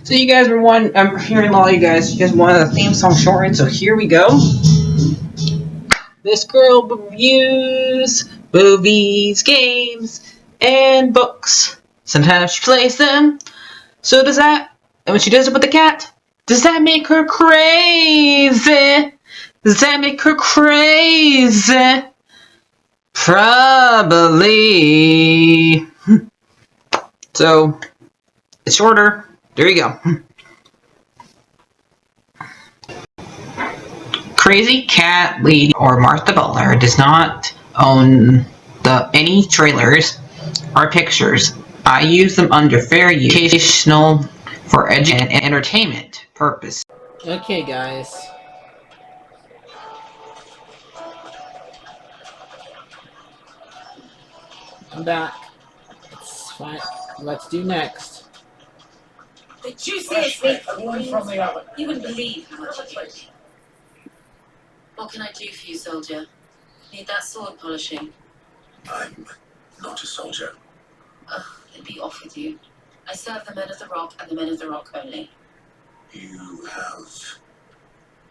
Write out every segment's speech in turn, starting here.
So you guys were I'm hearing a lot of you guys wanted a theme song shortened, so here we go. This girl reviews movies, games, and books. Sometimes she plays them. So does that, and when she does it with the cat, does that make her crazy? Does that make her crazy? Probably. So, it's shorter. There you go. Crazycatlady or Martha Butler does not own any trailers or pictures. I use them under fair use, educational, for and entertainment purpose. Okay, guys. I'm back. It's fine. Let's do next. The juiciest meat from the oven. You wouldn't believe how much it is. What can I do for you, soldier? Need that sword polishing? I'm not a soldier. Ugh, then be off with you. I serve the men of the rock and the men of the rock only. You have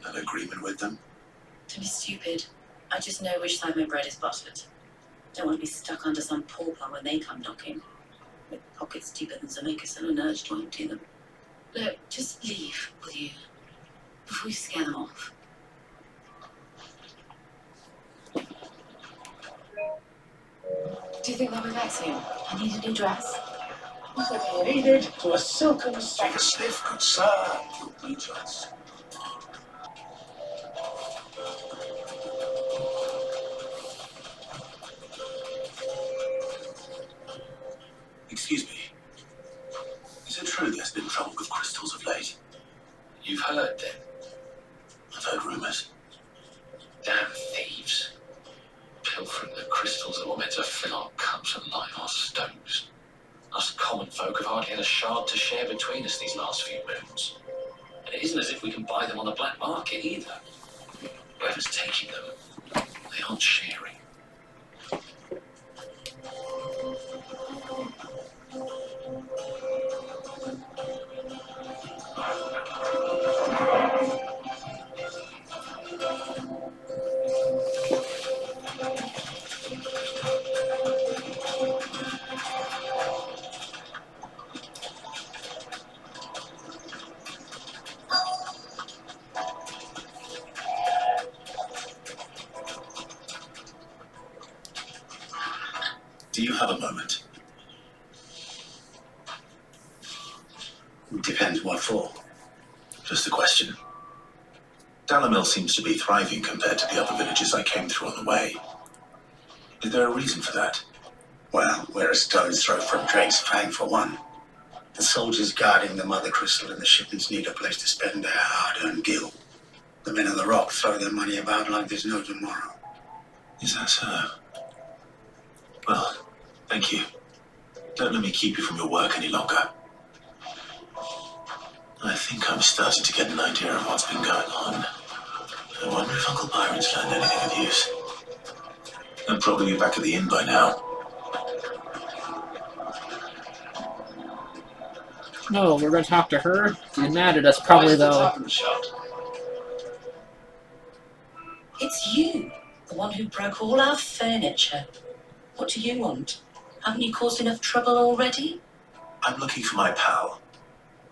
an agreement with them? Don't be stupid. I just know which side my bread is buttered. Don't want to be stuck under some pauper when they come knocking. With pockets deeper than Zemeckis and an urge to empty them. Look, just leave, will you? Before you scare them off. Do you think they'll be vexing? I need a new dress. What you needed to a silken Take a sniff, good sir. You'll bleach us. Excuse me. Is it true there's been trouble with crystals of late? You've heard then? I've heard rumors. Damn thieves. Pilfering the crystals that were meant to fill our cups and light our stoves. Us common folk have hardly had a shard to share between us these last few moons. And it isn't as if we can buy them on the black market either. Whoever's taking them, they aren't sharing. Do you have a moment? Depends what for. Just a question. Dalamil seems to be thriving compared to the other villages I came through on the way. Is there a reason for that? Well, we're a stone's throw from Drake's Fang for one. The soldiers guarding the Mother Crystal and the shipments need a place to spend their hard-earned gil. The men of the rock throw their money about like there's no tomorrow. Is that so? Well, thank you. Don't let me keep you from your work any longer. I think I'm starting to get an idea of what's been going on. I wonder if Uncle Byron's learned anything of use. They'll probably be back at the inn by now. No, we're gonna talk to her. She's mad at us, probably, though. It's you, the one who broke all our furniture. What do you want? Haven't you caused enough trouble already? I'm looking for my pal.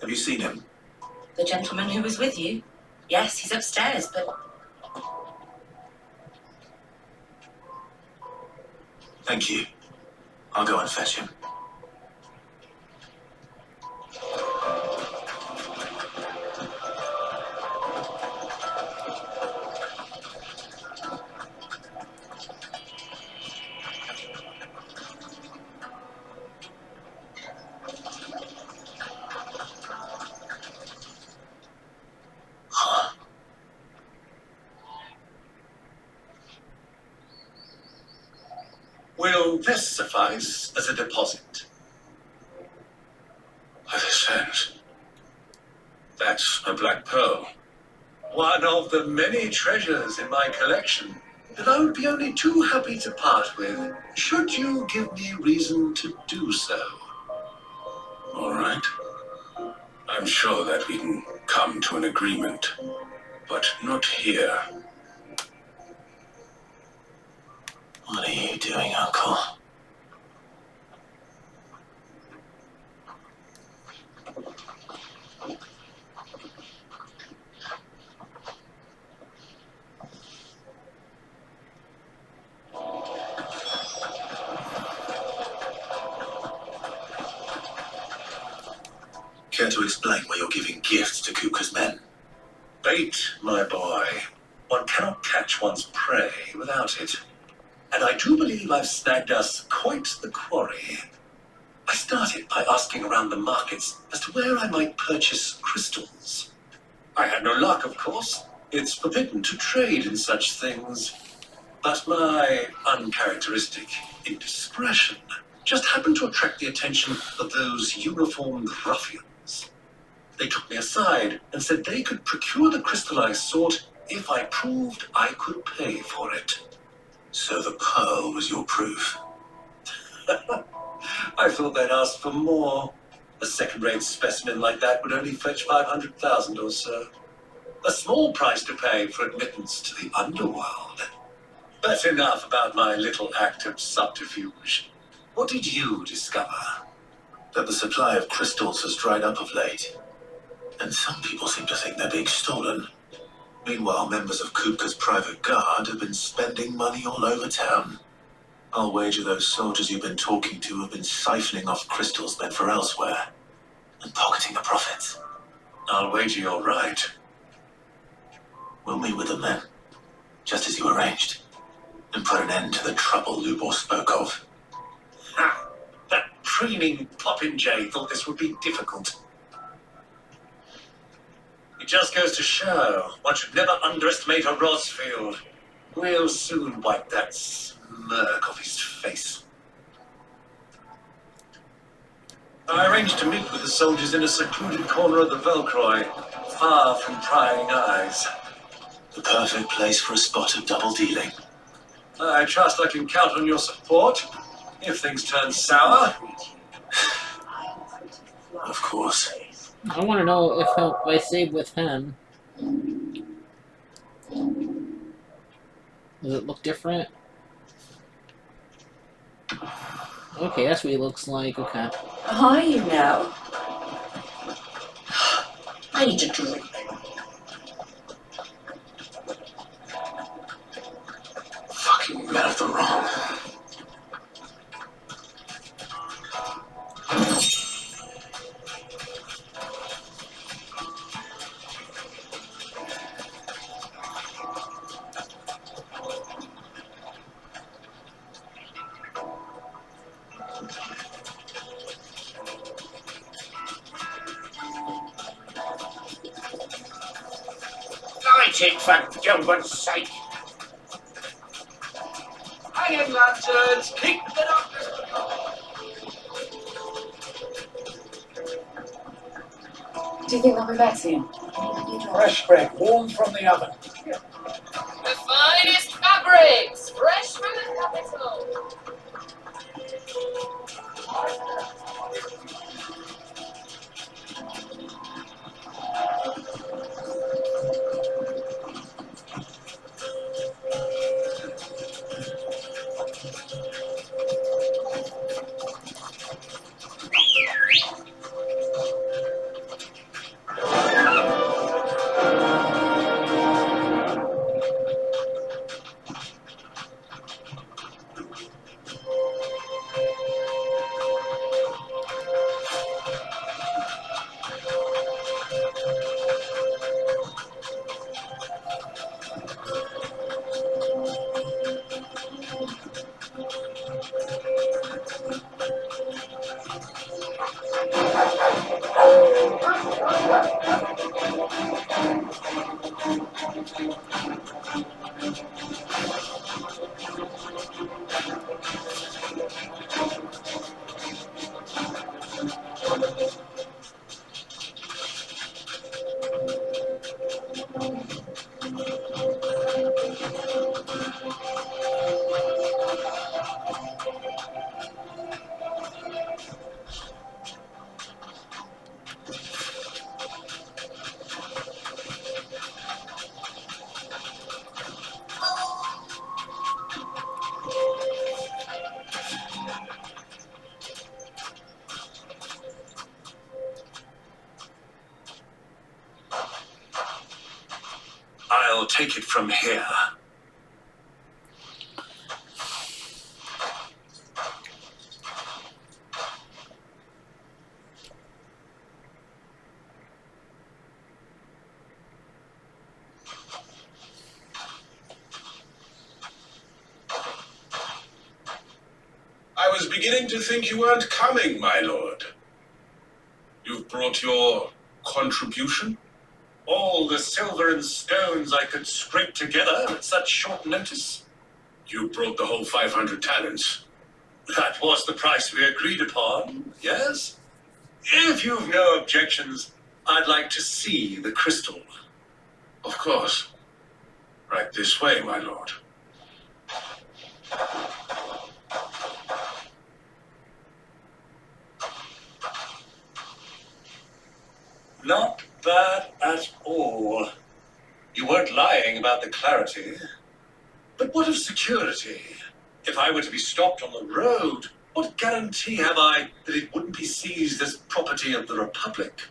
Have you seen him? The gentleman who was with you? Yes, he's upstairs, but... Thank you. I'll go and fetch him. Will this suffice as a deposit? Understand. That's a black pearl. One of the many treasures in my collection that I would be only too happy to part with, should you give me reason to do so. All right. I'm I'm sure that we can come to an agreement, but not here. What are you doing, Uncle? Care to explain why you're giving gifts to Kupka's men? Bait, my boy. One cannot catch one's prey without it. And I do believe I've snagged us quite the quarry. I started by asking around the markets as to where I might purchase crystals. I had no luck, of course. It's forbidden to trade in such things. But my uncharacteristic indiscretion just happened to attract the attention of those uniformed ruffians. They took me aside and said they could procure the crystal I sought if I proved I could pay for it. So the pearl was your proof? I thought they'd ask for more. A second-rate specimen like that would only fetch 500,000 or so. A small price to pay for admittance to the underworld. But enough about my little act of subterfuge. What did you discover? That the supply of crystals has dried up of late. And some people seem to think they're being stolen. Meanwhile, members of Kupka's private guard have been spending money all over town. I'll wager those soldiers you've been talking to have been siphoning off crystals meant for elsewhere. And pocketing the profits. I'll wager you're right. We'll meet with them then. Just as you arranged. And put an end to the trouble Lubor spoke of. Ha! That preening popinjay thought this would be difficult. It just goes to show one should never underestimate a Rosfield. We'll soon wipe that smirk off his face. I arranged to meet with the soldiers in a secluded corner of the Velcroy, far from prying eyes. The perfect place for a spot of double dealing. I trust I can count on your support if things turn sour. Of course. I want to know if I save with him. Does it look different? Okay, that's what he looks like. Okay. How are you now? I need a drink. Fucking men of the wrong. Light it, for Gilbert's sake! Hanging lanterns, keep the darkness to come! Do you think they'll be back soon? Fresh bread, warm from the oven. The finest fabrics, fresh from the capital. We'll take it from here. I was beginning to think you weren't coming, my lord. You've brought your contribution? All the silver and stones I could scrape together at such short notice. You brought the whole 500 talents. That was the price we agreed upon, yes? If you've no objections, I'd like to see the crystal. Of course. Right this way, my lord. Not bad at all. You weren't lying about the clarity. But what of security? If I were to be stopped on the road, what guarantee have I that it wouldn't be seized as property of the Republic?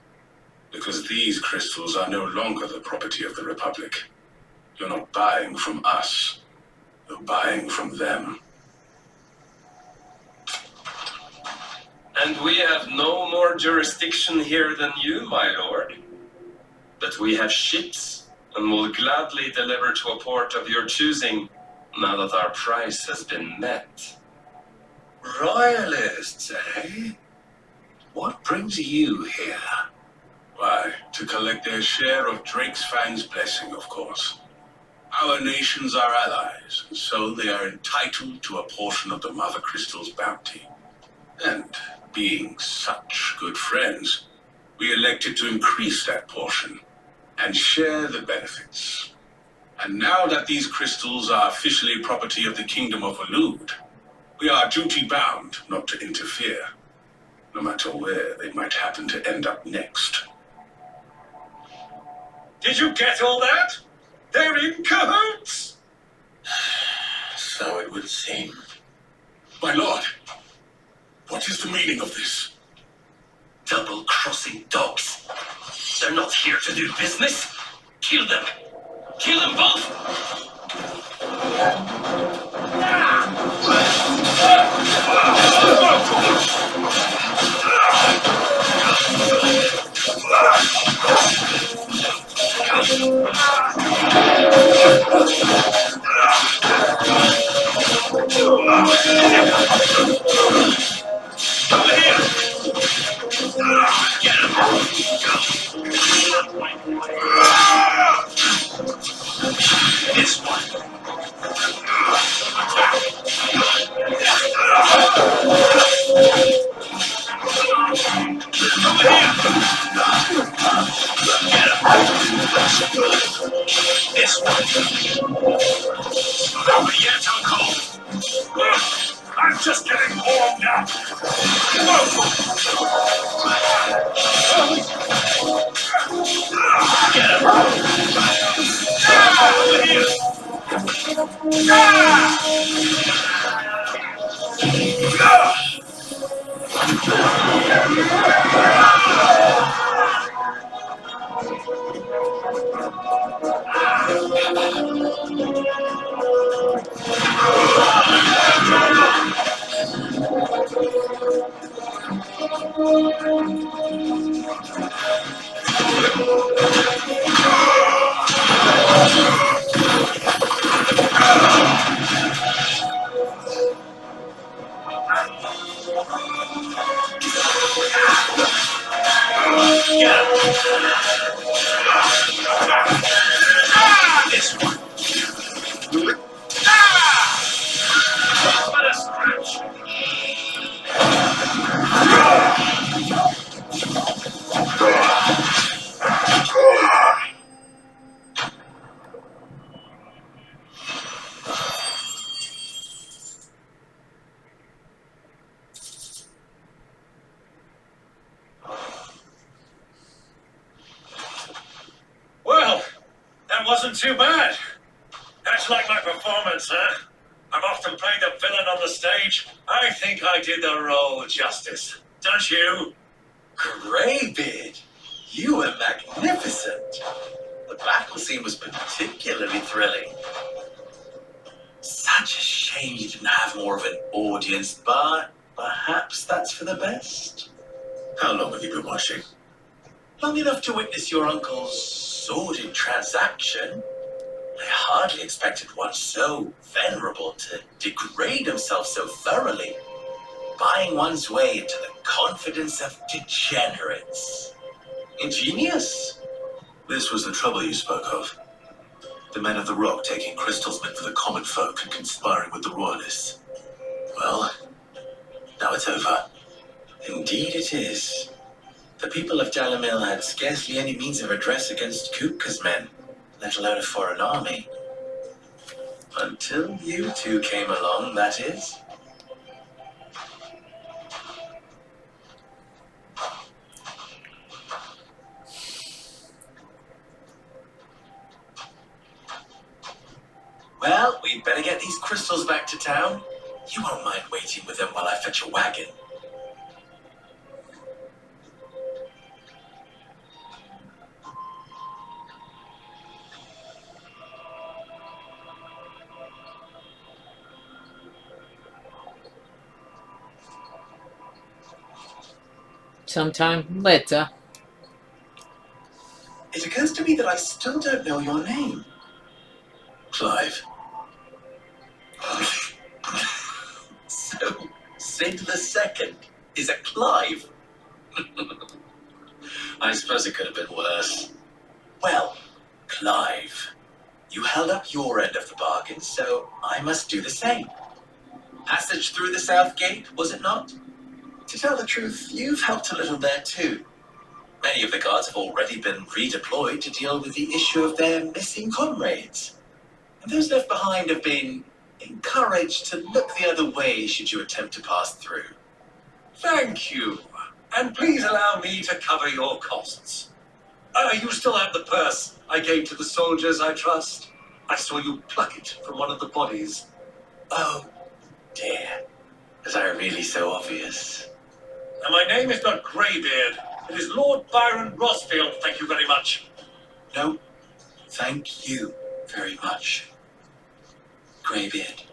Because these crystals are no longer the property of the Republic. You're not buying from us. You're buying from them. And we have no more jurisdiction here than you, my lord. But we have ships, and will gladly deliver to a port of your choosing, now that our price has been met. Royalists, eh? What brings you here? Why, to collect their share of Drake's Fang's blessing, of course. Our nations are allies, and so they are entitled to a portion of the Mother Crystal's bounty. And being such good friends, we elected to increase that portion and share the benefits. And now that these crystals are officially property of the Kingdom of Alud, we are duty-bound not to interfere, no matter where they might happen to end up next. Did you get all that? They're in cahoots! So it would seem. My lord, what is the meaning of this? Double-crossing dogs. They're not here to do business. Kill them. Kill them both! This one. This one. Over yet, Uncle. I'm just getting warmed up. Get him. Over here. This one. What a scratch. Well, that wasn't too bad. That's like my performance, huh? I've often played the villain on the stage. I think I did the role justice. Don't you? Greybeard, you were magnificent. The battle scene was particularly thrilling. Such a shame you didn't have more of an audience, but perhaps that's for the best. How long have you been watching? Long enough to witness your uncle's sordid transaction. I hardly expected one so venerable to degrade himself so thoroughly, buying one's way into the confidence of degenerates. Ingenious. This was the trouble you spoke of. The men of the Rock taking crystals meant for the common folk and conspiring with the royalists. Well, now it's over. Indeed it is. The people of Dalamil had scarcely any means of redress against Kupka's men, let alone a foreign army. Until you two came along, that is. Well, we'd better get these crystals back to town. You won't mind waiting with them while I fetch a wagon. Sometime later. It occurs to me that I still don't know your name. Clive. So, Sid the Second is a Clive? I suppose it could have been worse. Well, Clive, you held up your end of the bargain, so I must do the same. Passage through the South Gate, was it not? To tell the truth, you've helped a little there too. Many of the guards have already been redeployed to deal with the issue of their missing comrades. And those left behind have been encouraged to look the other way should you attempt to pass through. Thank you. And please allow me to cover your costs. You still have the purse I gave to the soldiers, I trust? I saw you pluck it from one of the bodies. Oh, dear. Was I really so obvious? And my name is not Greybeard. It is Lord Byron Rosfield, thank you very much. No, thank you very much. Greybeard.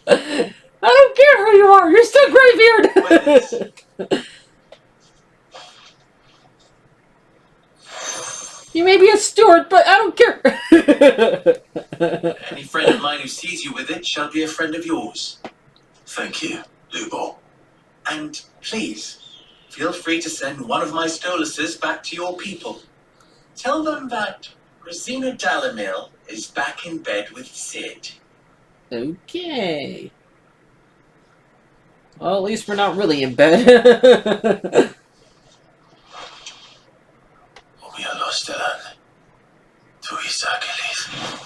I don't care who you are, you're still Greybeard! You may be a steward, but I don't care! Any friend of mine who sees you with it shall be a friend of yours. Thank you, Lubo. And please, feel free to send one of my Stoluses back to your people. Tell them that Rosina Dalamil is back in bed with Sid. Okay. Well, at least we're not really in bed. We are lost to land. To Crazycatlady.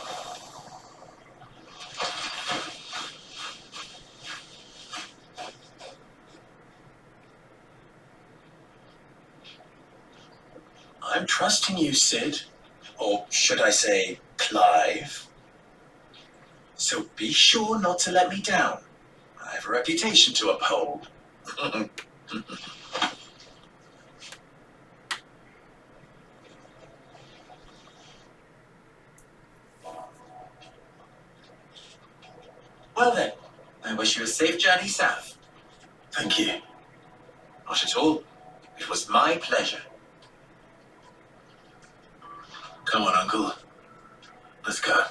I'm trusting you, Sid. Or should I say, Clive. So be sure not to let me down. I have a reputation to uphold. Well then, I wish you a safe journey south. Thank you. Not at all. It was my pleasure. Come on, Uncle. Let's go.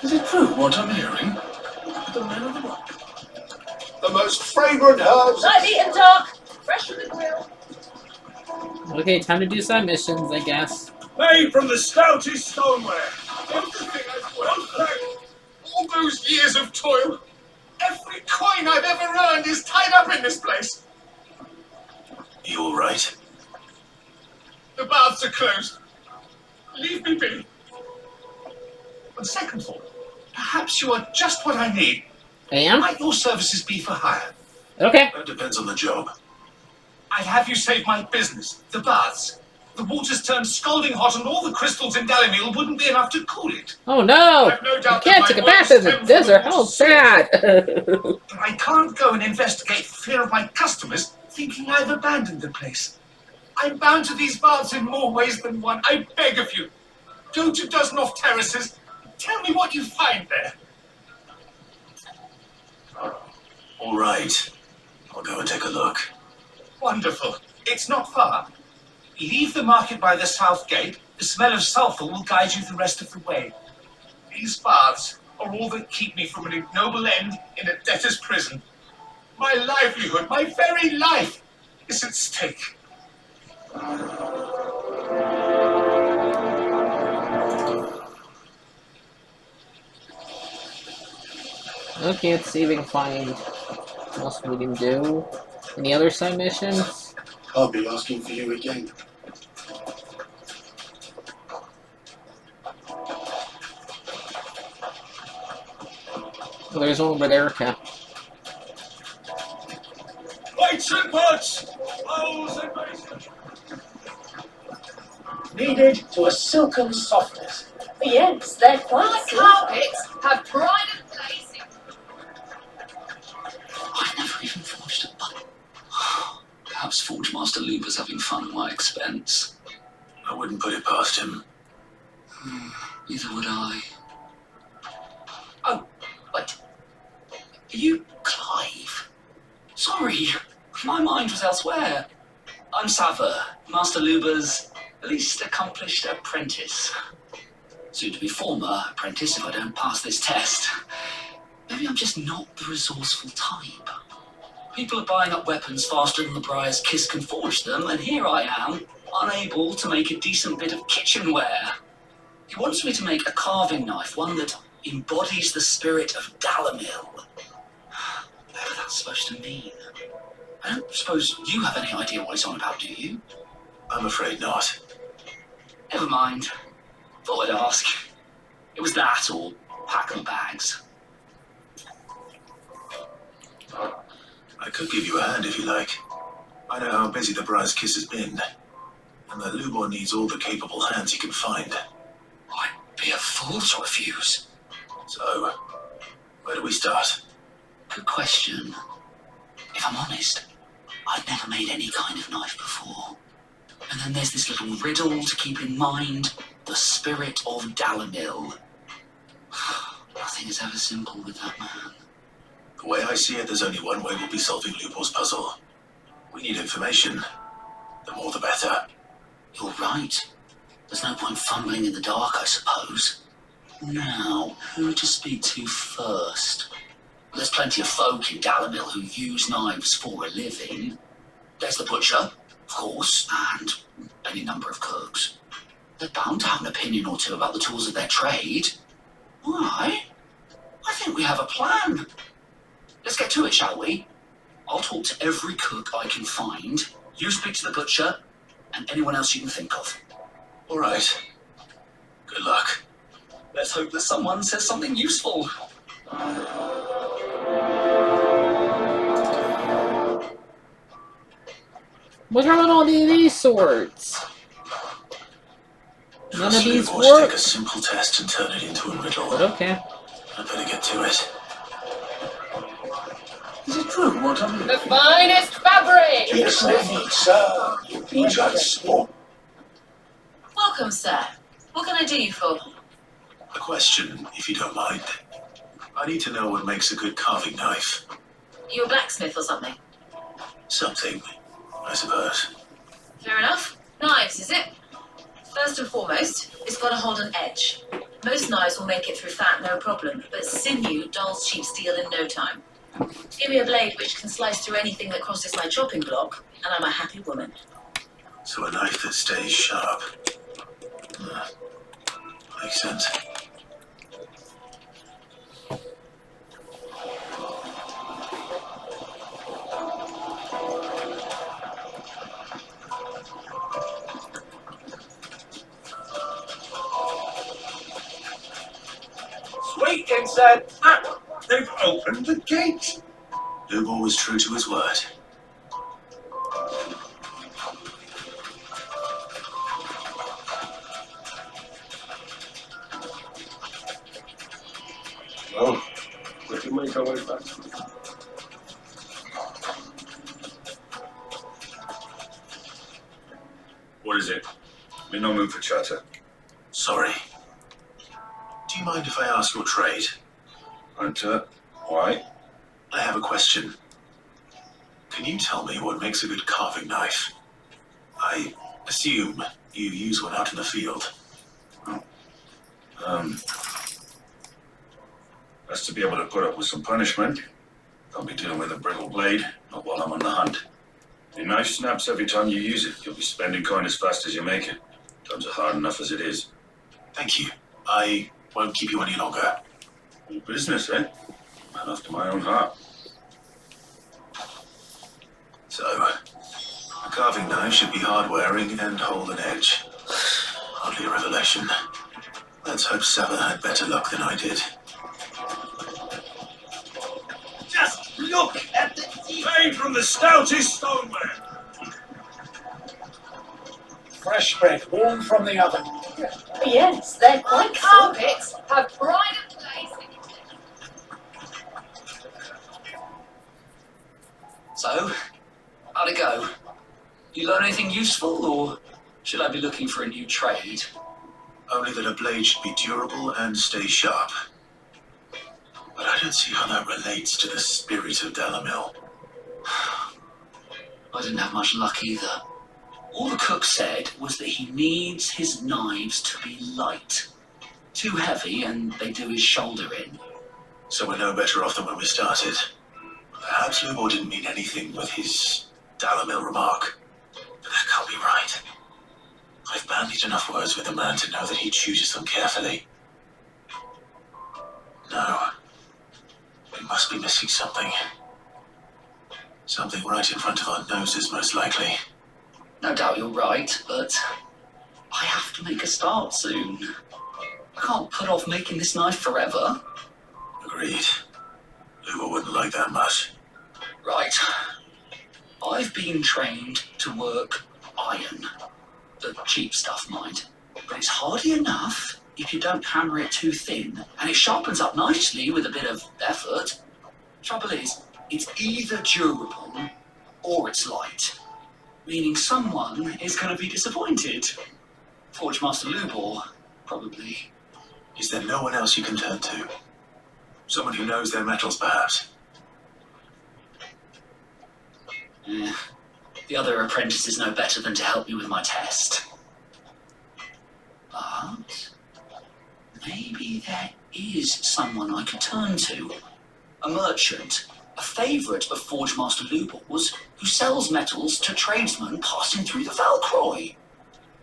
Is it true what I'm hearing? The men of the rock. The most fragrant herbs. Light eaten dark, fresh from the grill. Okay, time to do some missions, I guess. Made from the stoutest stoneware. Everything I've worked back. All those years of toil. Every coin I've ever earned is tied up in this place. You all right? The baths are closed. Leave me be. On second thought, perhaps you are just what I need. I am? Might your services be for hire? Okay. That depends on the job. I'd have you save my business, the baths. The water's turned scalding hot and all the crystals in Dalimil wouldn't be enough to cool it. Oh no! I've no You doubt can't that take my a bath worries in the stem from desert. the How water's sad! But I can't go and investigate for fear of my customers thinking I've abandoned the place. I'm bound to these baths in more ways than one. I beg of you, go to Dusnoff Terraces. Tell me what you find there. All right. I'll go and take a look. Wonderful. It's not far. Leave the market by the south gate. The smell of sulfur will guide you the rest of the way. These baths are all that keep me from an ignoble end in a debtor's prison. My livelihood, my very life, is at stake. Okay, let's see if we can find what else we can do. Any other side missions? I'll be asking for you again. Oh, there's one over there, okay. Lights and butts! Clothes and bases! Needed to a silken softness. Yes, they're quite My soft. carpets have pride of place. I've never even forged a button. Perhaps Forge Master Luber's having fun at my expense. I wouldn't put it past him. Neither would I. Oh, wait. Are you Clive? Sorry, my mind was elsewhere. I'm Sava, Master Luber's least accomplished apprentice. Soon to be former apprentice if I don't pass this test. Maybe I'm just not the resourceful type. People are buying up weapons faster than the Briar's Kiss can forge them, and here I am, unable to make a decent bit of kitchenware. He wants me to make a carving knife, one that embodies the spirit of Dalimil. Whatever that's supposed to mean. I don't suppose you have any idea what it's on about, do you? I'm afraid not. Never mind. Thought I'd ask. It was that, or pack my bags. I could give you a hand if you like. I know how busy the Briar's Kiss has been, and that Lubor needs all the capable hands he can find. I'd be a fool to refuse. So, where do we start? Good question. If I'm honest, I've never made any kind of knife before. And then there's this little riddle to keep in mind. The spirit of Dalimil. Nothing is ever simple with that man. The way I see it, there's only one way we'll be solving Lubor's puzzle. We need information. The more the better. You're right. There's no point fumbling in the dark, I suppose. Now, who to speak to first? There's plenty of folk in Dalimil who use knives for a living. There's the butcher, of course, and any number of cooks. They're bound to have an opinion or two about the tools of their trade. All right. I think we have a plan. Let's get to it, shall we? I'll talk to every cook I can find. You speak to the butcher, and anyone else you can think of. All right. Good luck. Let's hope that someone says something useful. What's wrong with all these swords? None of Trust these Lubor to work. take a simple test and turn it into a riddle. But okay. I better get to it. Is it true what I'm The finest fabric! Yes, indeed, sir. You be just sport. Welcome, sir. What can I do you for? A question, if you don't mind. I need to know what makes a good carving knife. You a blacksmith or something? Something, I suppose. Fair enough. Knives, is it? First and foremost, it's got to hold an edge. Most knives will make it through fat, no problem, but sinew dulls cheap steel in no time. Give me a blade which can slice through anything that crosses my chopping block, and I'm a happy woman. So a knife that stays sharp. Makes sense. Sweet inside. They've opened the gate! Lubor was true to his word. Well, we can make our way back. What is it? I'm in no mood for chatter. Sorry. Do you mind if I ask your trade? Hunter, why? I have a question. Can you tell me what makes a good carving knife? I assume you use one out in the field. That's to be able to put up with some punishment. Don't be dealing with a brittle blade, not while I'm on the hunt. Your knife snaps every time you use it. You'll be spending coin as fast as you make it. Times are hard enough as it is. Thank you. I won't keep you any longer. All business, eh? Man after my own heart. So, a carving knife should be hard-wearing and hold an edge. Hardly a revelation. Let's hope Sava had better luck than I did. Just look at the made from the stoutest stoneware! Fresh bread, warm from the oven. Yes, they're My quite carpets have pride of place. So, how'd it go? You learn anything useful, or should I be looking for a new trade? Only that a blade should be durable and stay sharp. But I don't see how that relates to the spirit of Dalamil. I didn't have much luck either. All the cook said was that he needs his knives to be light. Too heavy, and they do his shoulder in. So we're no better off than when we started. Perhaps Lubor didn't mean anything with his Dalamil remark. But that can't be right. I've bandied enough words with a man to know that he chooses them carefully. No. We must be missing something. Something right in front of our noses, most likely. No doubt you're right, but I have to make a start soon. I can't put off making this knife forever. Agreed. Lubor wouldn't like that much. Right. I've been trained to work iron. The cheap stuff, mind. But it's hardy enough if you don't hammer it too thin, and it sharpens up nicely with a bit of effort. Trouble is, it's either durable or it's light, meaning someone is going to be disappointed. Forge Master Lubor, probably. Is there no one else you can turn to? Someone who knows their metals, perhaps? The other apprentices know better than to help me with my test. But maybe there is someone I could turn to. A merchant, a favourite of Forge Master Lubor's, who sells metals to tradesmen passing through the Valcroy.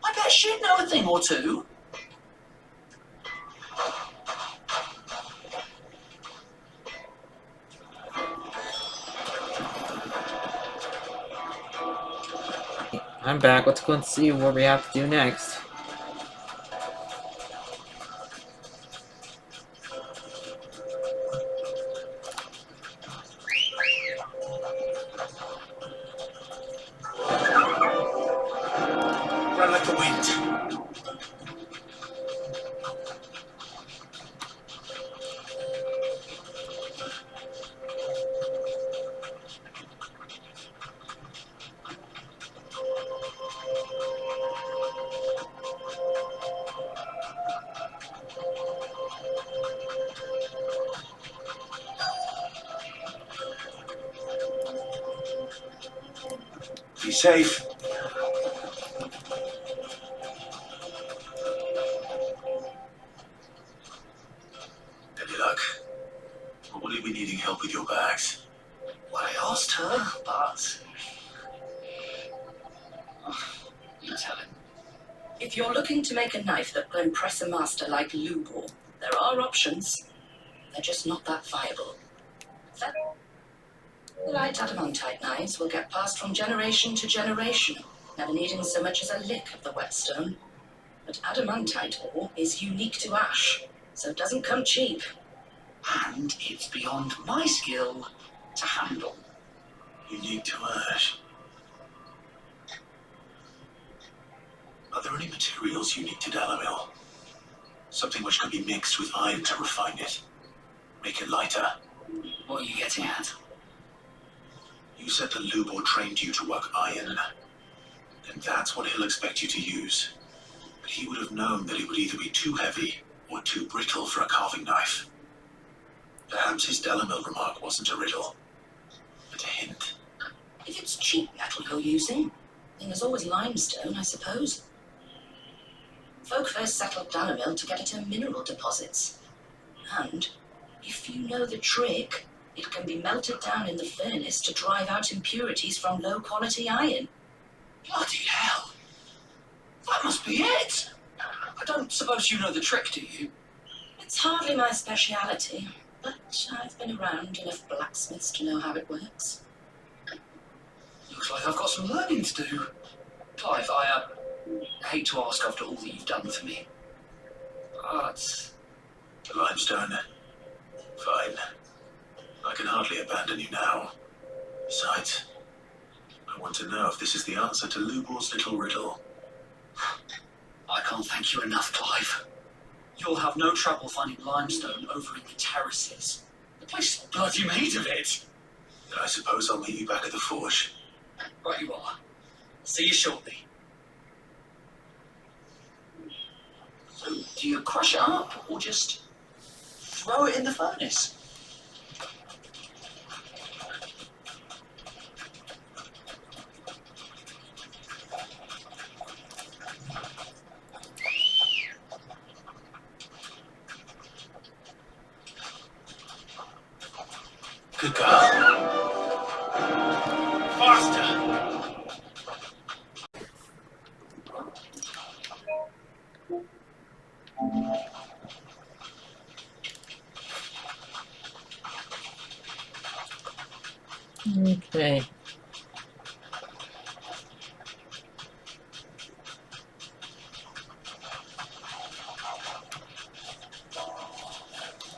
I bet she'd know a thing or two. I'm back. Let's go and see what we have to do next. Run like the wind. Be safe. Any luck? Or will you be needing help with your bags? Well, I asked her, but... You tell him. If you're looking to make a knife that will impress a master like Lubor, there are options. They're just not that viable. The light adamantite knives will get passed from generation to generation, never needing so much as a lick of the whetstone. But adamantite ore is unique to ash, so it doesn't come cheap. and it's beyond my skill to handle. Unique to Ash. Are there any materials unique to Dalamil? Something which could be mixed with iron to refine it. Make it lighter. What are you getting at? You said the Lubor trained you to work iron. And that's what he'll expect you to use. But he would have known that it would either be too heavy or too brittle for a carving knife. Perhaps his Dalamil remark wasn't a riddle, but a hint. If it's cheap metal you're using, then there's always limestone, I suppose. Folk first settled Dalamil to get at her mineral deposits. And if you know the trick, it can be melted down in the furnace to drive out impurities from low-quality iron. Bloody hell! That must be it! I don't suppose you know the trick, do you? It's hardly my speciality, but I've been around enough blacksmiths to know how it works. Looks like I've got some learning to do. Clive, I hate to ask after all that you've done for me. But... The limestone? Fine. I can hardly abandon you now. Besides, I want to know if this is the answer to Lubor's little riddle. I can't thank you enough, Clive. You'll have no trouble finding limestone over in the terraces. The place is bloody made of it. Then I suppose I'll meet you back at the forge. Right you are. See you shortly. So, do you crush it up, or just throw it in the furnace? Good girl. Faster! Okay.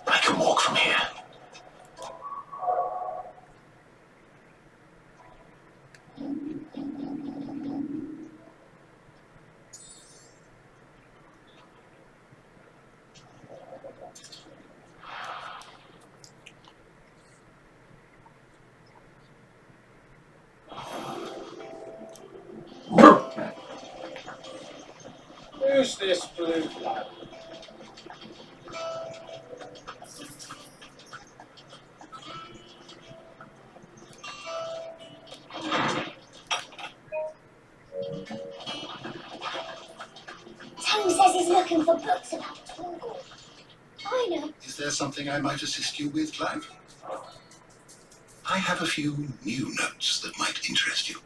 I can walk from here. Who's this blue blood? Tom says he's looking for books about Torgal. I know. Is there something I might assist you with, Clive? I have a few new notes that might interest you.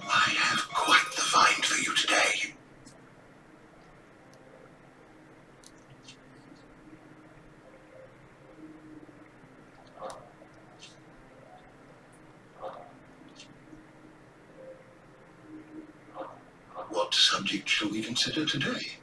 I have quite the find for you today. What subject shall we consider today?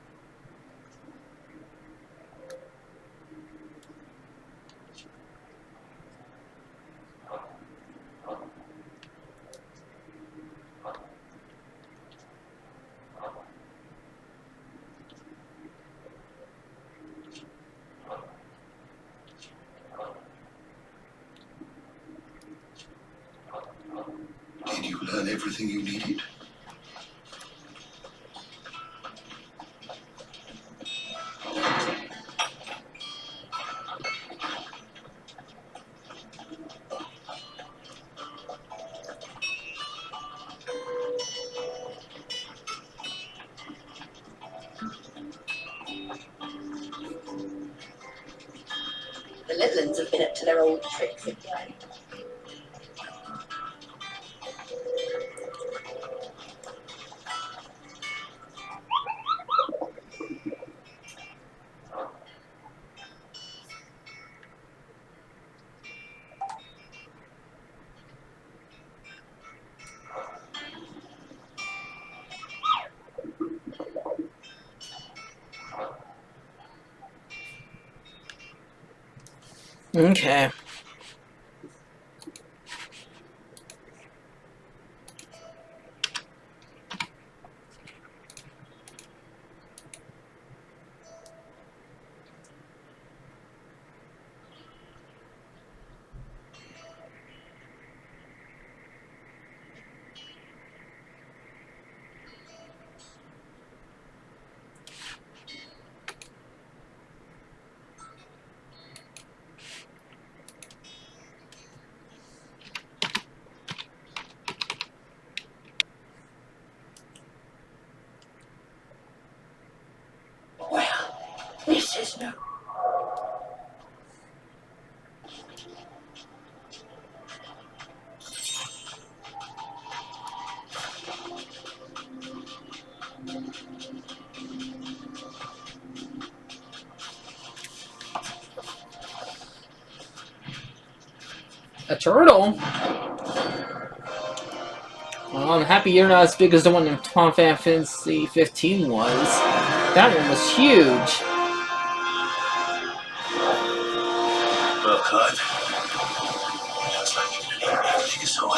Did you learn everything you needed? The little ones have been up to their old tricks again. Okay. Well, this is new. A turtle? Well, I'm happy you're not as big as the one in Final Fantasy XV was. That one was huge. Well, Clyde, looks like you're gonna need everything you saw.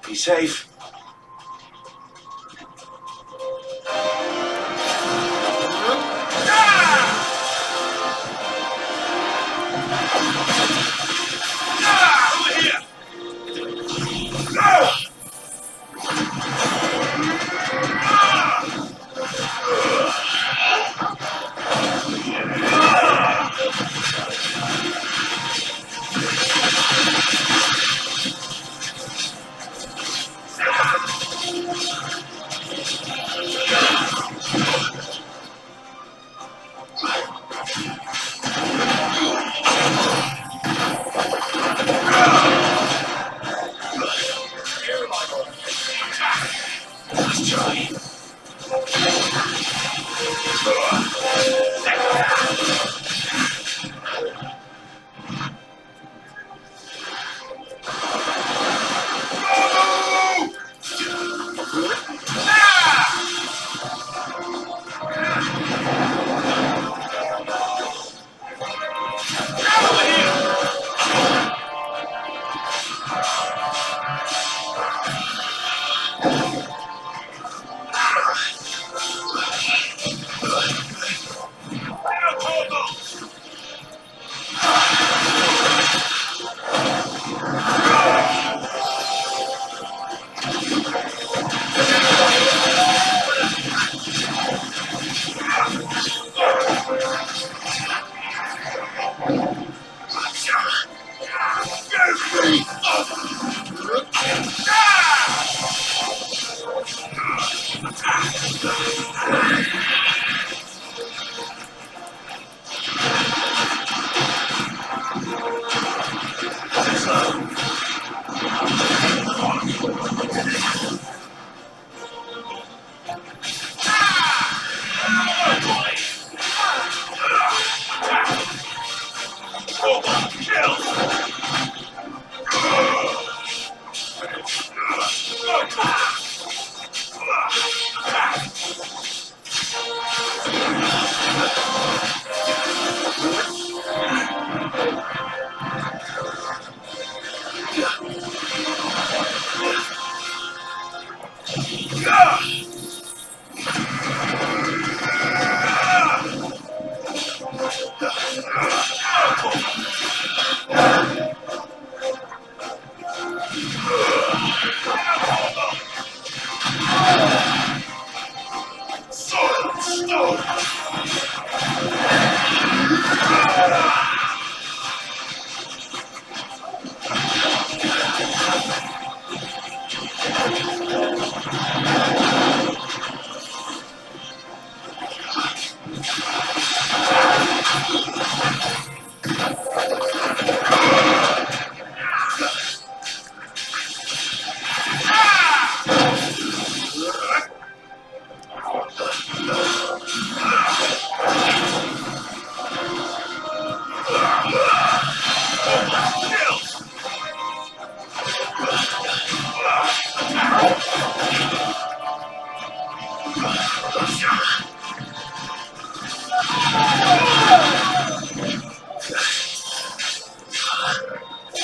Be safe.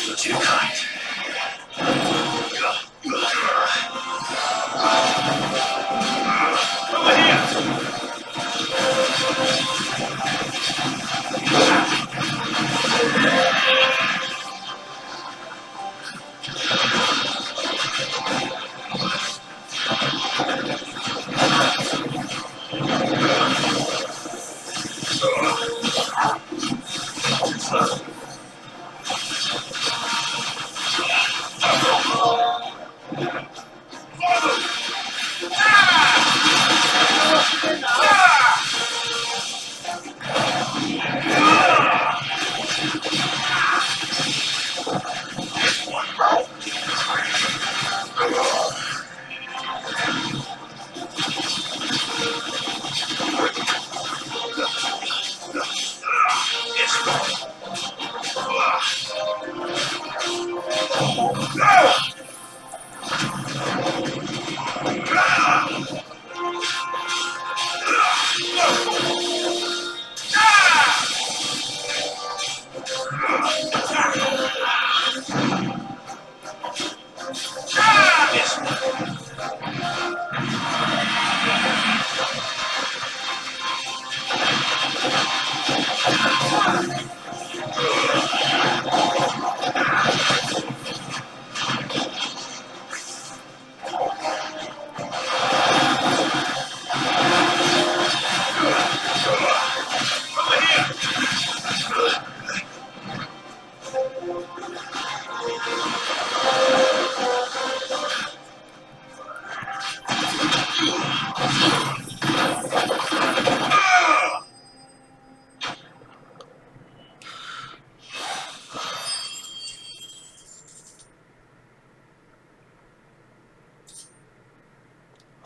You're too kind. Over here!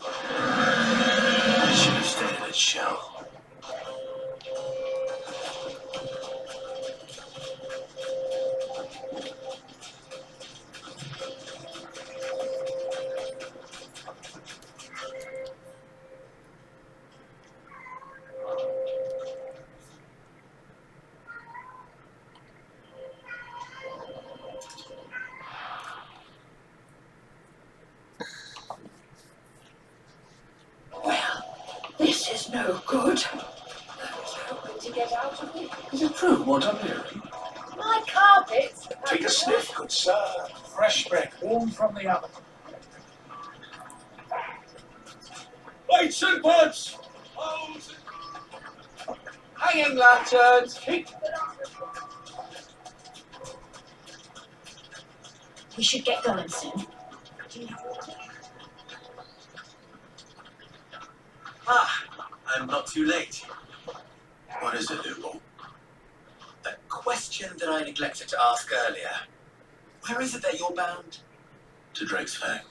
I should have stayed in its shell. This is no good. I was hoping to get out of it. Is it true what I'm hearing? My carpets. Take a sniff, good sir. Fresh bread, warm from the oven. Lights and buds! Hose! Hanging lanterns! Keep We should get going soon. Ah, I'm not too late. What is it, Lupo? A question that I neglected to ask earlier. Where is it that you're bound? To Drake's Fang.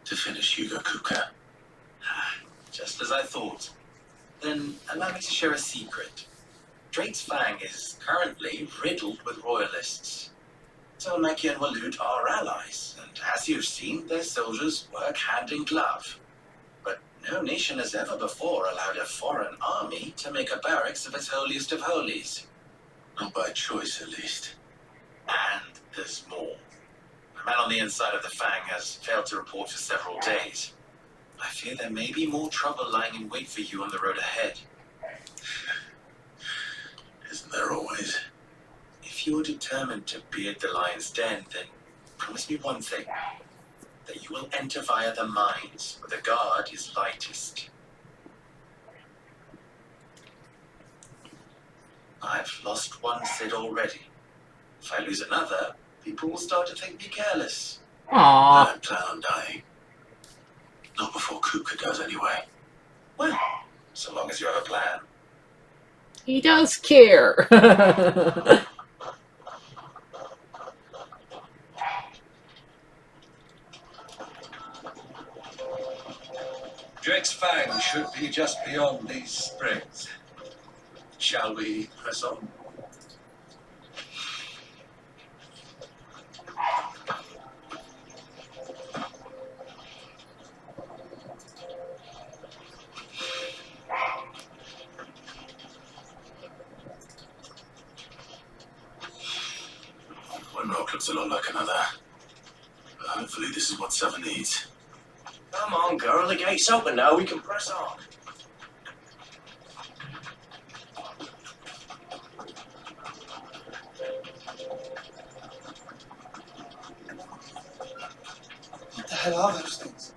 To finish Hugo Kuka. Just as I thought. Then allow me to share a secret. Drake's Fang is currently riddled with royalists. Tolmeki and Walud are allies, and as you've seen, their soldiers work hand in glove. But no nation has ever before allowed a foreign army to make a barracks of its holiest of holies. Not by choice, at least. And there's more. A man on the inside of the Fang has failed to report for several days. I fear there may be more trouble lying in wait for you on the road ahead. Isn't there always? If you're determined to beard the lion's den, then promise me one thing. That you will enter via the mines, where the guard is lightest. I've lost one Sid already. If I lose another, people will start to think me careless. Aww. I don't plan on dying. Not before Kuka does, anyway. Well, so long as you have a plan. He does care. Drake's Fang should be just beyond these springs. Shall we press on? rock looks a lot like another. But hopefully this is what Seven needs. Come on, girl, the gate's open now, we can press on. What the hell are those things?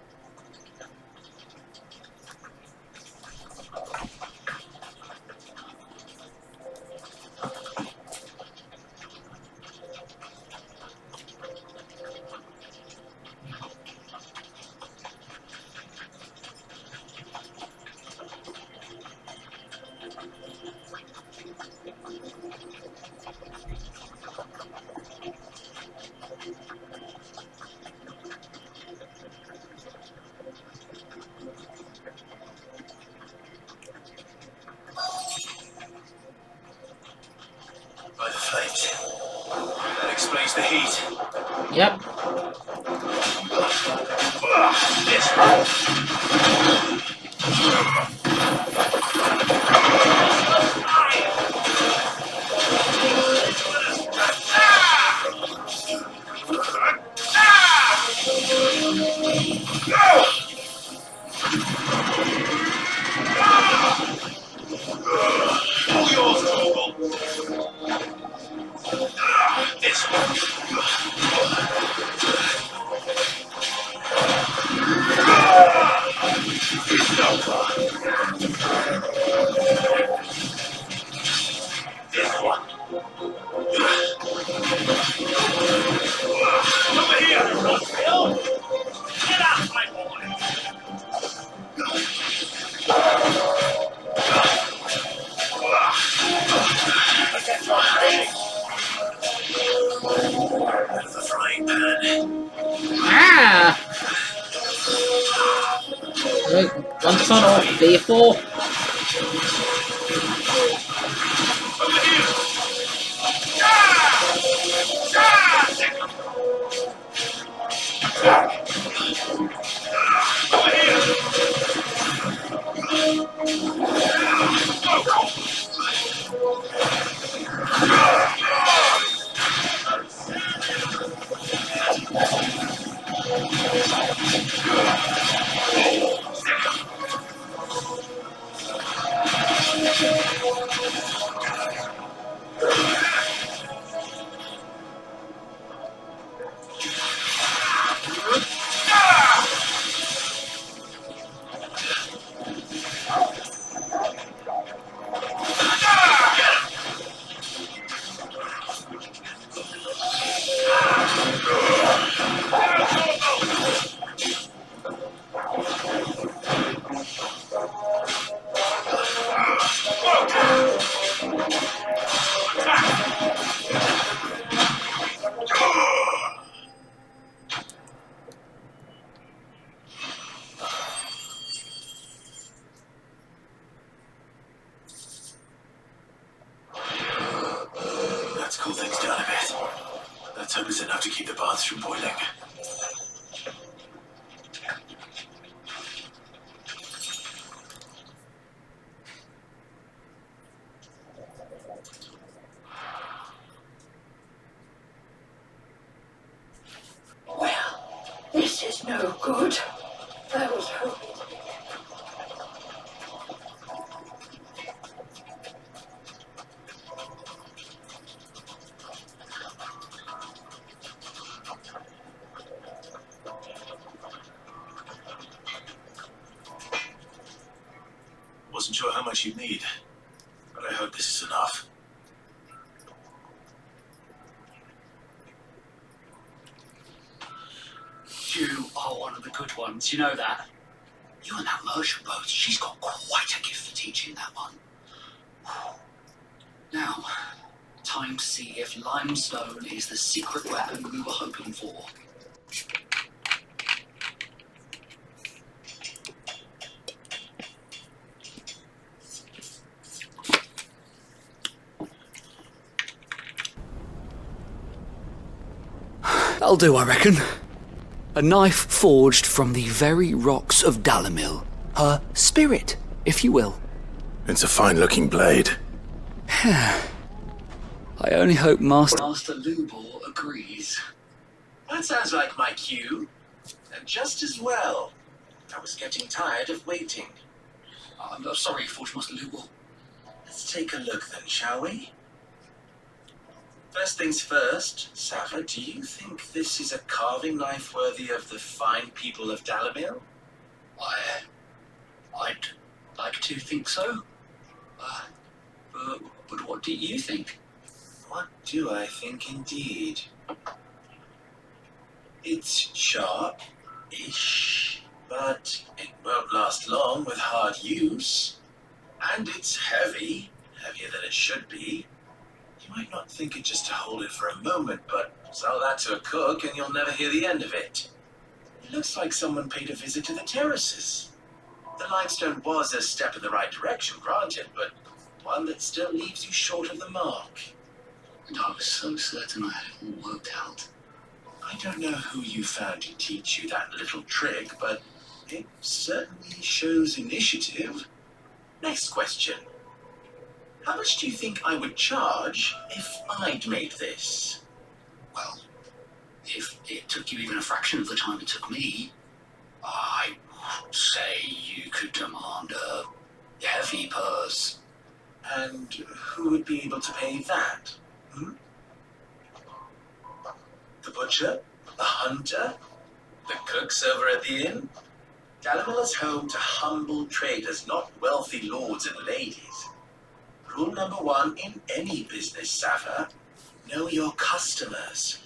By the flames. That explains the heat. Yep. This all yours, Torgal. This one. This one. Over here, Phil. Get out, my boy. That's a frying pan. Ah! Wait, one's on all faithful? Over here. Over here. Let's cool things down a bit. Let's hope it's enough to keep the baths from boiling. Well, this is no good. I was hoping. Wasn't sure how much you'd need, but I hope this is enough. You are one of the good ones, you know that? You and that merchant boat, she's got quite a gift for teaching that one. Now, time to see if limestone is the secret weapon we were hoping for. That'll do, I reckon. A knife forged from the very rocks of Dalamil. Her spirit, if you will. It's a fine-looking blade. I I only hope Master Lubor agrees. That sounds like my cue. And just as well. I was getting tired of waiting. I'm sorry, Forge Master Lubor. Let's take a look then, shall we? First things first, Sava, do you think this is a carving knife worthy of the fine people of Dalamil? I'd like to think so. But what do you think? What do I think indeed? It's sharp-ish, but it won't last long with hard use. And it's heavy, heavier than it should be. You might not think it just to hold it for a moment, but sell that to a cook and you'll never hear the end of it. It looks like someone paid a visit to the terraces. The limestone was a step in the right direction, granted, but one that still leaves you short of the mark. And I was so certain I had it all worked out. I don't know who you found to teach you that little trick, but it certainly shows initiative. Next question. How much do you think I would charge if I'd made this? Well, if it took you even a fraction of the time it took me, I would say you could demand a heavy purse. And who would be able to pay that? The butcher? The hunter? The cooks over at the inn? Dalamil is home to humble traders, not wealthy lords and ladies. Rule number 1 in any business, Sava. Know your customers.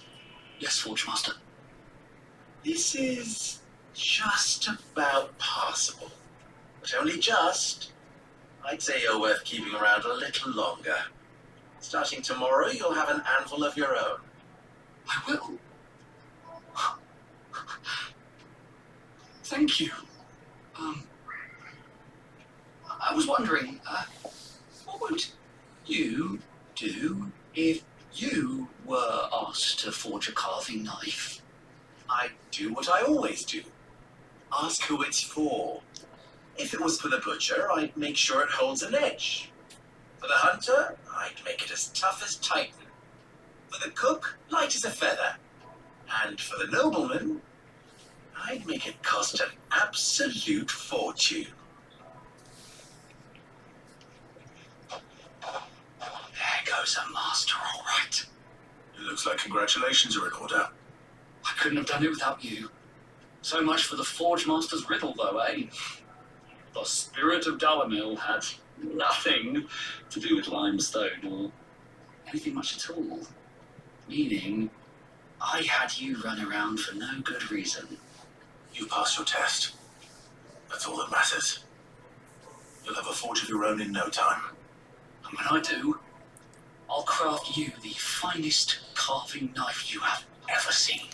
Yes, Forge Master. This is just about passable. But only just. I'd say you're worth keeping around a little longer. Starting tomorrow, you'll have an anvil of your own. I will. Thank you. I was wondering, what would you do if you were asked to forge a carving knife? I'd do what I always do. Ask who it's for. If it was for the butcher, I'd make sure it holds an edge. For the hunter, I'd make it as tough as Titan. For the cook, light as a feather. And for the nobleman, I'd make it cost an absolute fortune. There goes a master, all right. It looks like congratulations are in order. I couldn't have done it without you. So much for the Forge Master's riddle, though, eh? The spirit of Dalamil had nothing to do with limestone or anything much at all. Meaning, I had you run around for no good reason. You passed your test. That's all that matters. You'll have a forge of your own in no time. And when I do, I'll craft you the finest carving knife you have ever seen.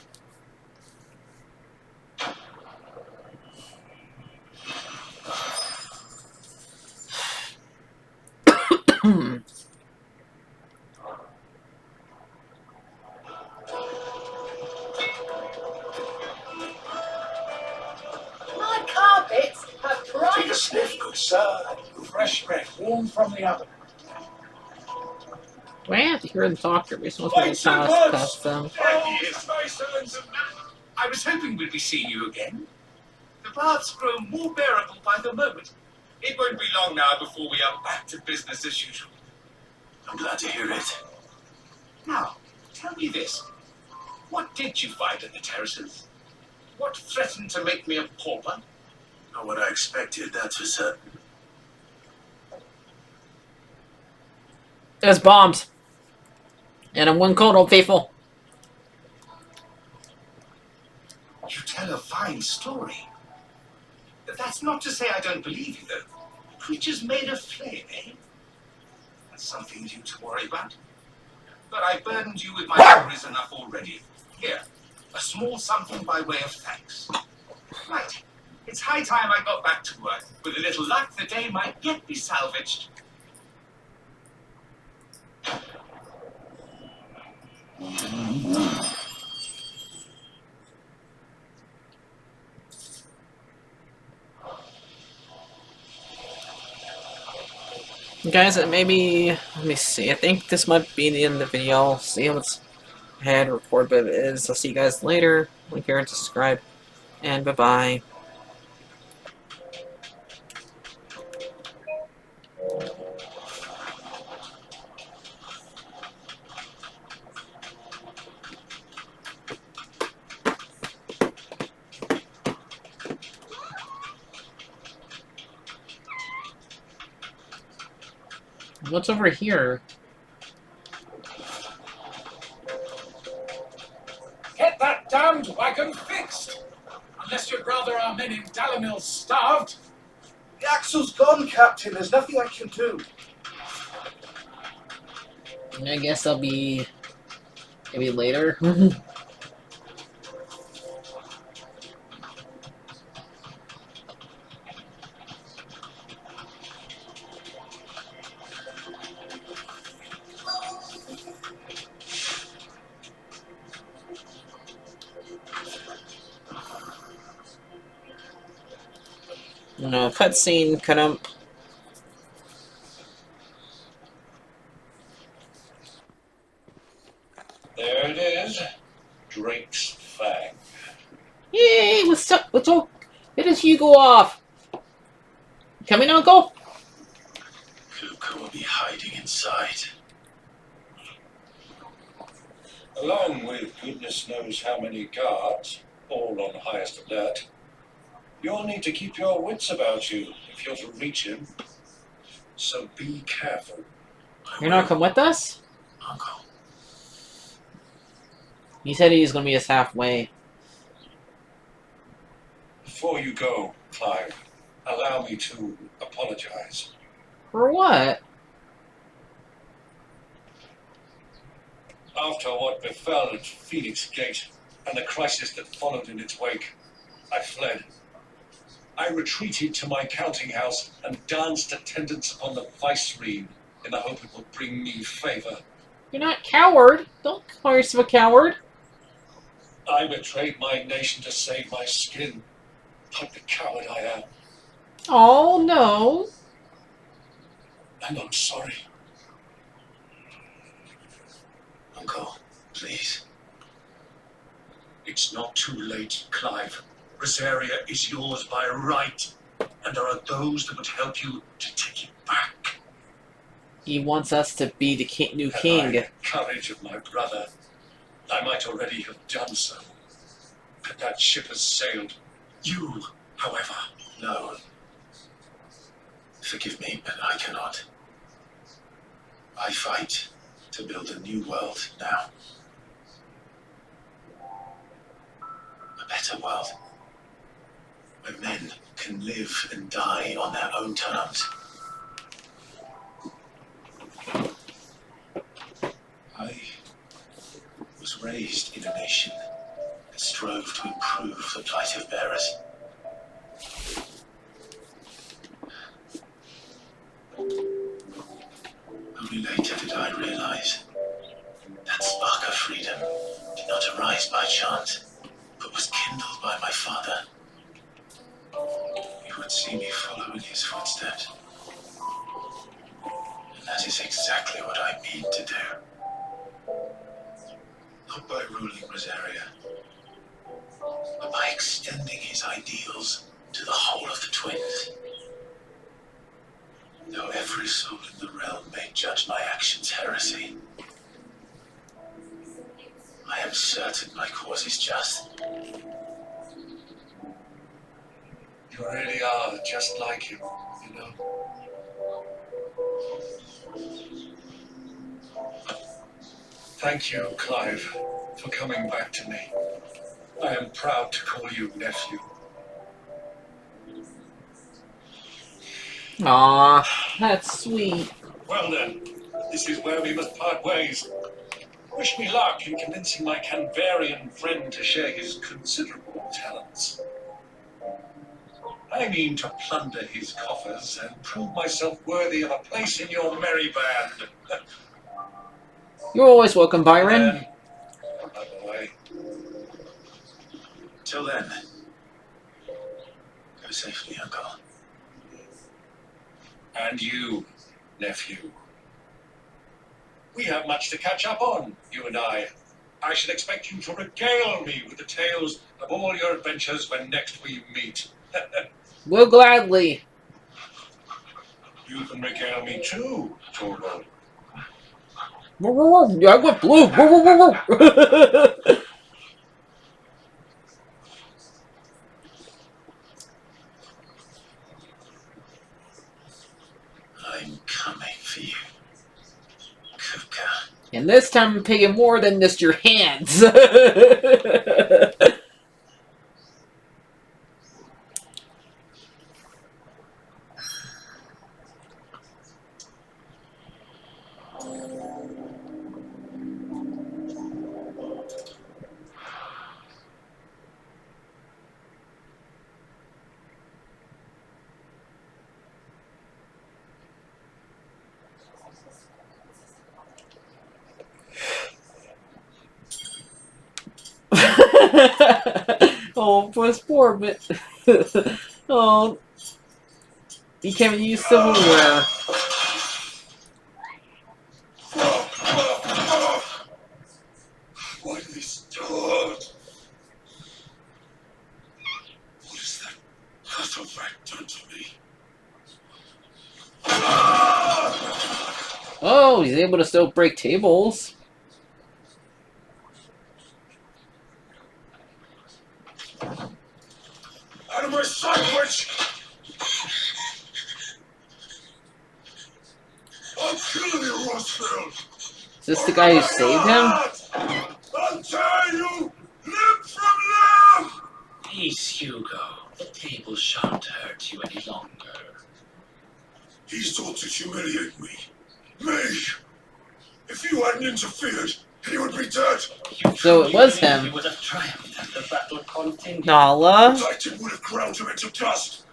My carpets have Take bright. a sniff, good sir. Fresh bread, warm from the oven. Do I have to hear the doctor? We're supposed to be past them. I was hoping we'd be seeing you again. The bath's grown more bearable by the moment. It won't be long now before we are back to business as usual. I'm glad to hear it. Now, tell me this. What did you find at the terraces? What threatened to make me a pauper? Not what I expected, that's for certain. There's bombs. And I'm one cold, old faithful. You tell a fine story. That's not to say I don't believe you, though. Creatures made of flame, eh? That's something new to worry about. But I burdened you with my stories enough already. Here, a small something by way of thanks. Right. It's high time I got back to work. With a little luck, the day might yet be salvaged. Guys, maybe, let me see, I think this might be the end of the video. I'll see what's ahead, record what it is. I'll see you guys later. Like, share, and subscribe, and bye-bye. What's over here? Get that damned wagon fixed! Unless you'd rather our men in Dalamil starved. The axle's gone, Captain. There's nothing I can do. I guess I'll be maybe later. No, cutscene, cut up. There it is. Drake's Fang. Yay! What's up? What's up? It is Hugo off. Coming, Uncle? Kuka will be hiding inside. Along with goodness knows how many guards, all on highest alert. You'll need to keep your wits about you if you're to reach him. So be careful. You're not come with us? Uncle. He said he's gonna meet us halfway. Before you go, Clive, allow me to apologize. For what? After what befell at Phoenix Gate and the crisis that followed in its wake, I fled. I retreated to my counting house and danced attendance upon the viceroy in the hope it would bring me favor. You're not coward. Don't call yourself a coward. I betrayed my nation to save my skin. Like the coward I am. Oh, no. And I'm sorry. Uncle, please. It's not too late, Clive. Rosaria is yours by right, and there are those that would help you to take it back. He wants us to be the new Had king. I the courage of my brother, I might already have done so. But that ship has sailed. You, however, No. Forgive me, but I cannot. I fight to build a new world now. A better world. Where men can live and die on their own terms. I was raised in a nation that strove to improve the plight of bearers. Only later did I realize that spark of freedom did not arise by chance, but was kindled by my father. He would see me follow in his footsteps. And that is exactly what I mean to do. Not by ruling Rosaria, but by extending his ideals to the whole of the twins. Though every soul in the realm may judge my actions heresy, I am certain my cause is just. you really are just like him, you know. Thank you, Clive, for coming back to me. I am proud to call you nephew. Aw, that's sweet. Well then, this is where we must part ways. Wish me luck in convincing my Canvarian friend to share his considerable talents. I mean to plunder his coffers and prove myself worthy of a place in your merry band. You're always welcome, Byron. Then, by the way, Till then, go safely, Uncle. and you, nephew. We have much to catch up on, you and I. I should expect you to regale me with the tales of all your adventures when next we meet. Will gladly. You can regale me too, Torgo. Yeah, I went blue. I'm coming for you, Kuka. And this time I'm paying more than just your hands. Oh, plus 4, but oh, you can't use silverware. Why do they start? What is that cuttleback done to me? Oh, he's able to still break tables. Out of my sight, witch! I'll kill you, Rossfield! Is this the guy who saved him? I'll tear you limb from limb! Peace, Hugo. The table shan't hurt you any longer. He sought to humiliate me. Me! If you hadn't interfered, he would be dead. So it was him. He would have triumphed and the battle continued. Nala? Titan would have ground him into dust.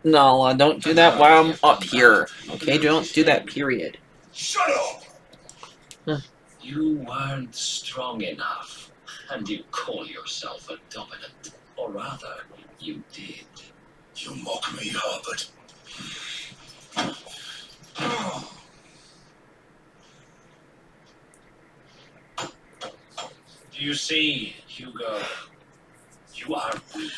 Nala, don't do that while I'm up here. Okay, don't do that, period. Shut up! You weren't strong enough, and you call yourself a dominant. Or rather, you did. You mock me, Herbert. You see, Hugo, you are weak.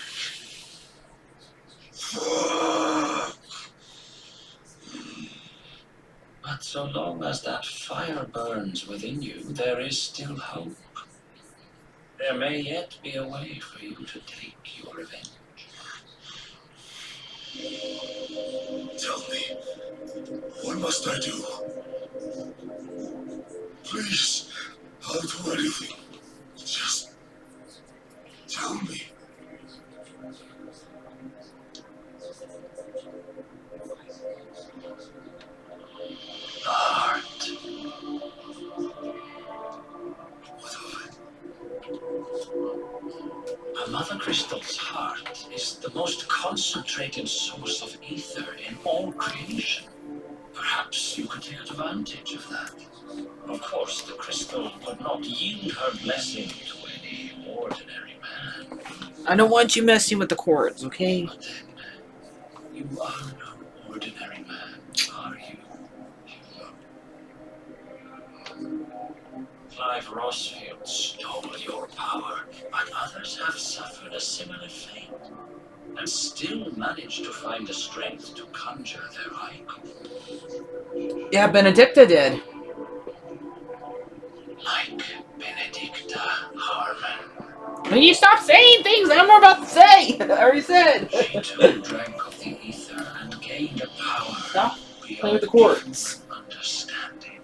But so long as that fire burns within you, there is still hope. There may yet be a way for you to take your revenge. Tell me, what must I do? Please, I'll do anything. Just tell me. The heart. What of it? A mother crystal's heart is the most concentrated source of ether in all creation. Perhaps you could take advantage of that. Of course, the crystal would not yield her blessing to any ordinary man. I don't want you messing with the cords, okay? But then, you are no ordinary man, are you? Clive Rossfield stole your power, but others have suffered a similar fate, and still managed to find the strength to conjure their icon. Yeah, Benedicta did. Like Benedicta Harmon. Will you stop saying things I'm about to say? I already said. She too drank of the ether and gained a power Stop beyond playing with the cords. human understanding.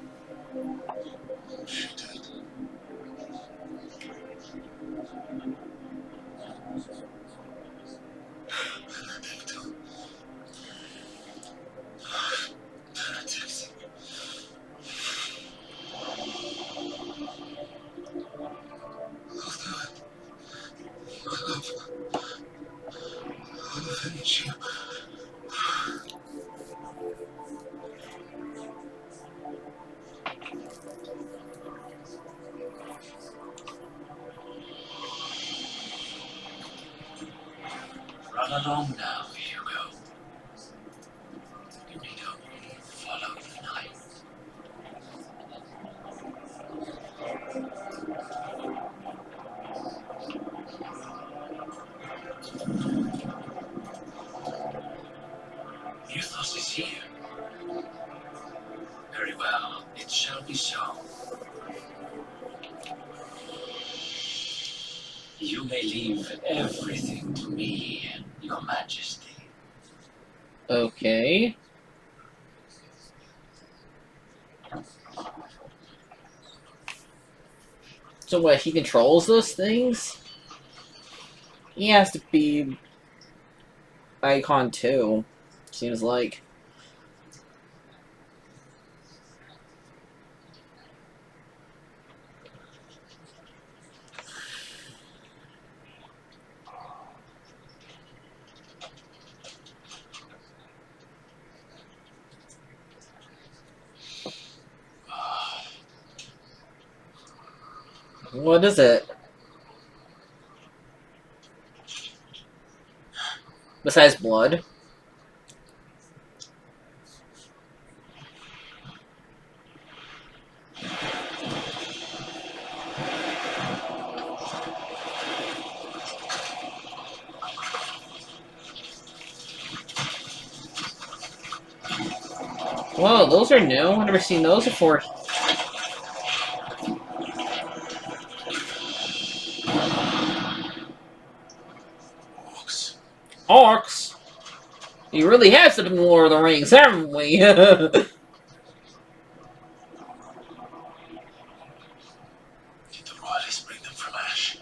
She did. Benedicta. Benedicta. I'll do it. I'll avenge you. Euthos is here. Very well, it shall be so. You may leave everything to me, Your Majesty. Okay. So what, he controls those things? He has to be Icon too, seems like. What is it? Besides blood? Whoa, those are new. I've never seen those before. Orcs. Orcs? You really have something in Lord of the Rings, haven't we? Did the royalists bring them from Ash?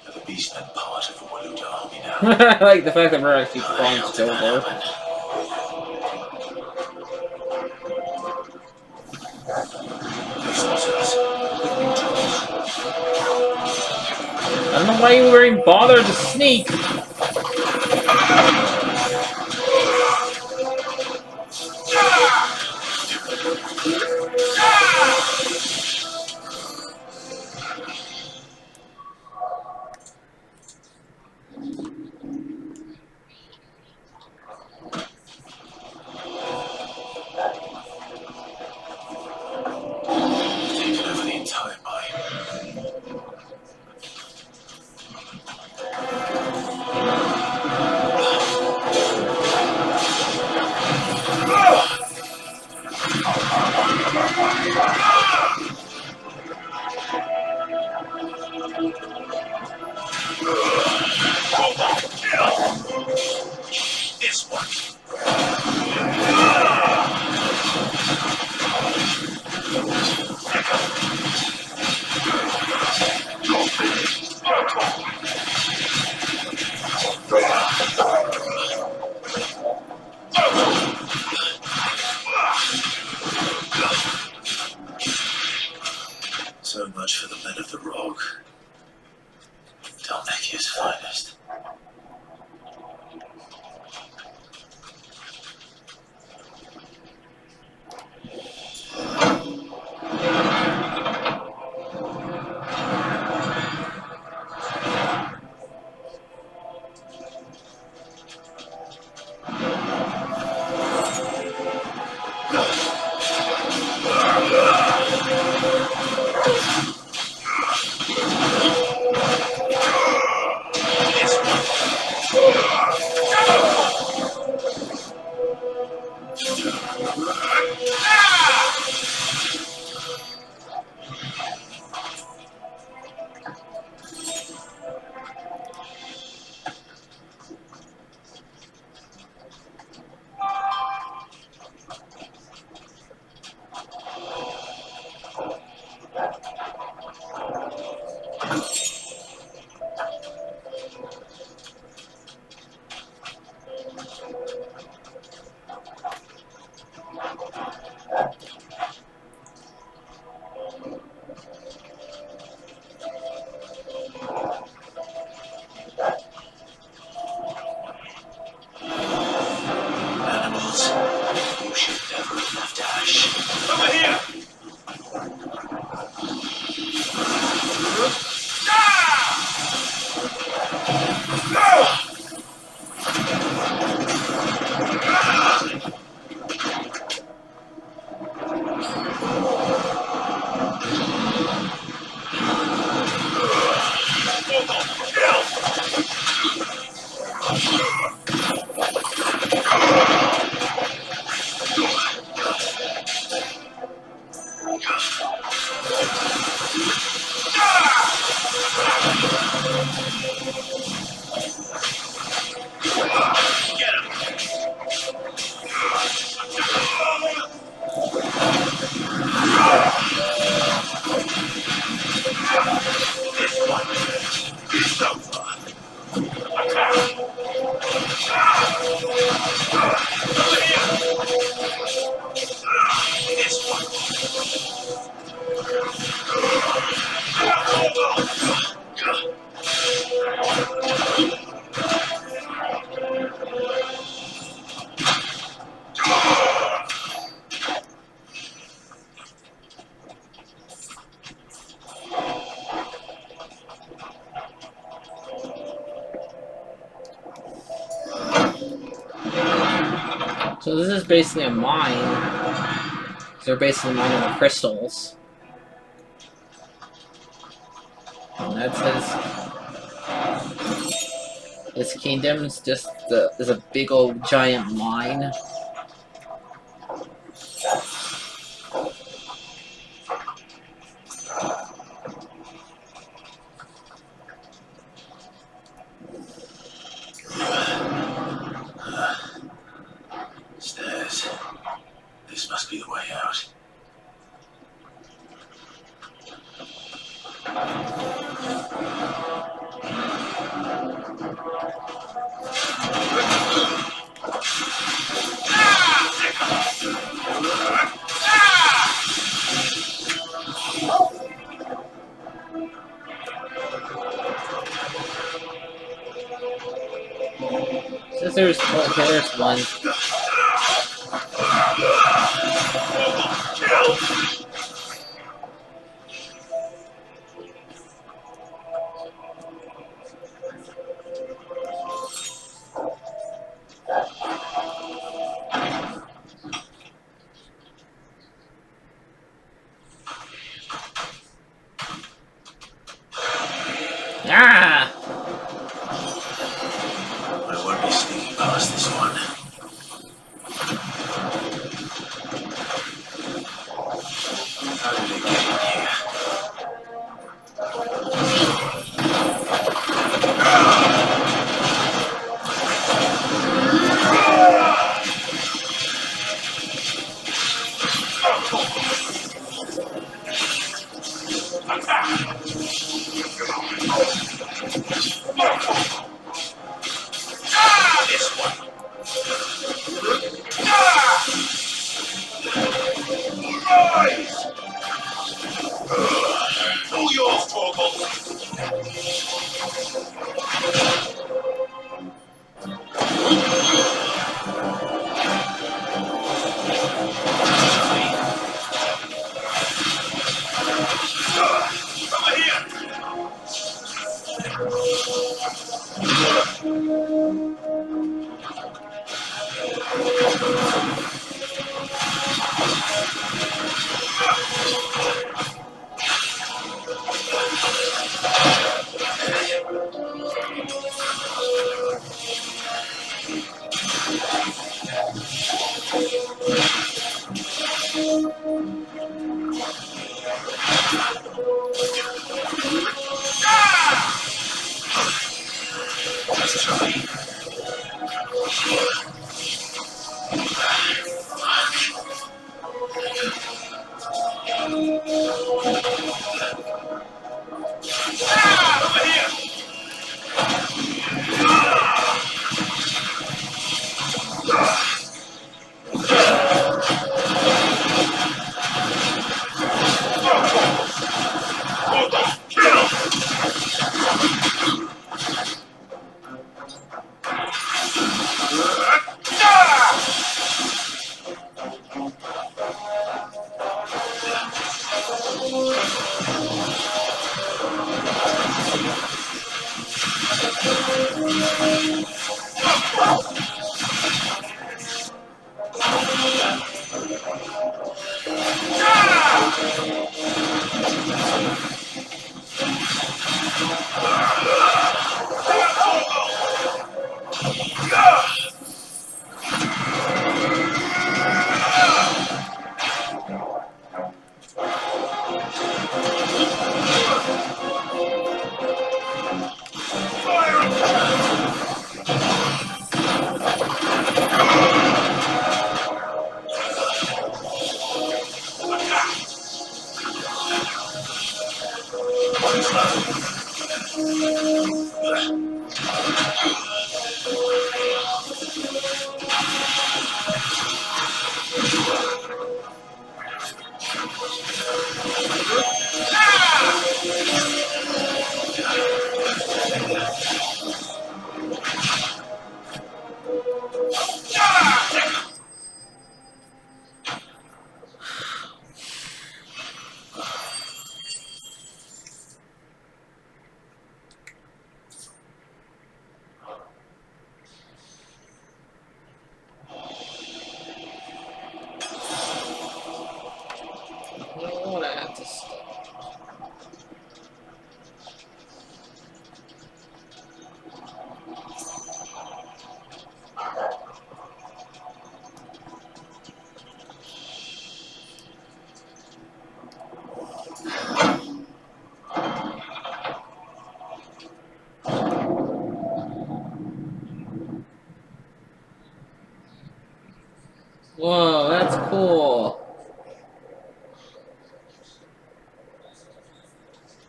Are the beastmen part of the Waluda army now? I like the fact that we're actually bronzed over. I don't know why you were even bothered to sneak. Taken over the entire mine. This one. So much for the men of the Rock. Dalmacia's finest. Animals, you should never have left Ash. Over here! So this is basically a mine. They're basically mining the crystals. And that's his kingdom's just is a big old giant mine. Stairs. This must be the way out. Since there's one. Ah! I won't be sneaking past this one. How did it get in here? All yours, Torgal. Over here. Let's try. Over here. just... Whoa, that's cool.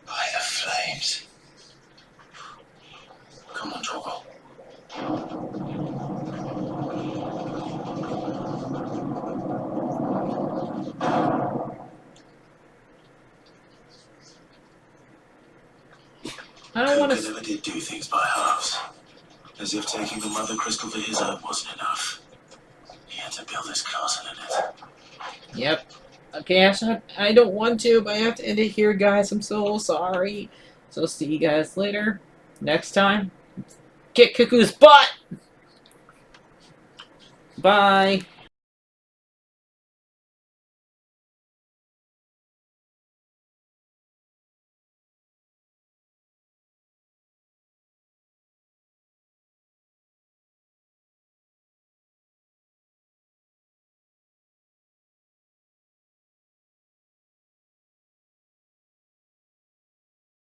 By the flames. Come on, Drogo. I don't want Kuka to... never did do things by halves. As if taking the Mother Crystal for his own wasn't enough. He had to build his castle in it. Yep. Okay, I don't want to, but I have to end it here, guys. I'm so sorry. So see you guys later. Next time. Kick Cuckoo's butt! Bye.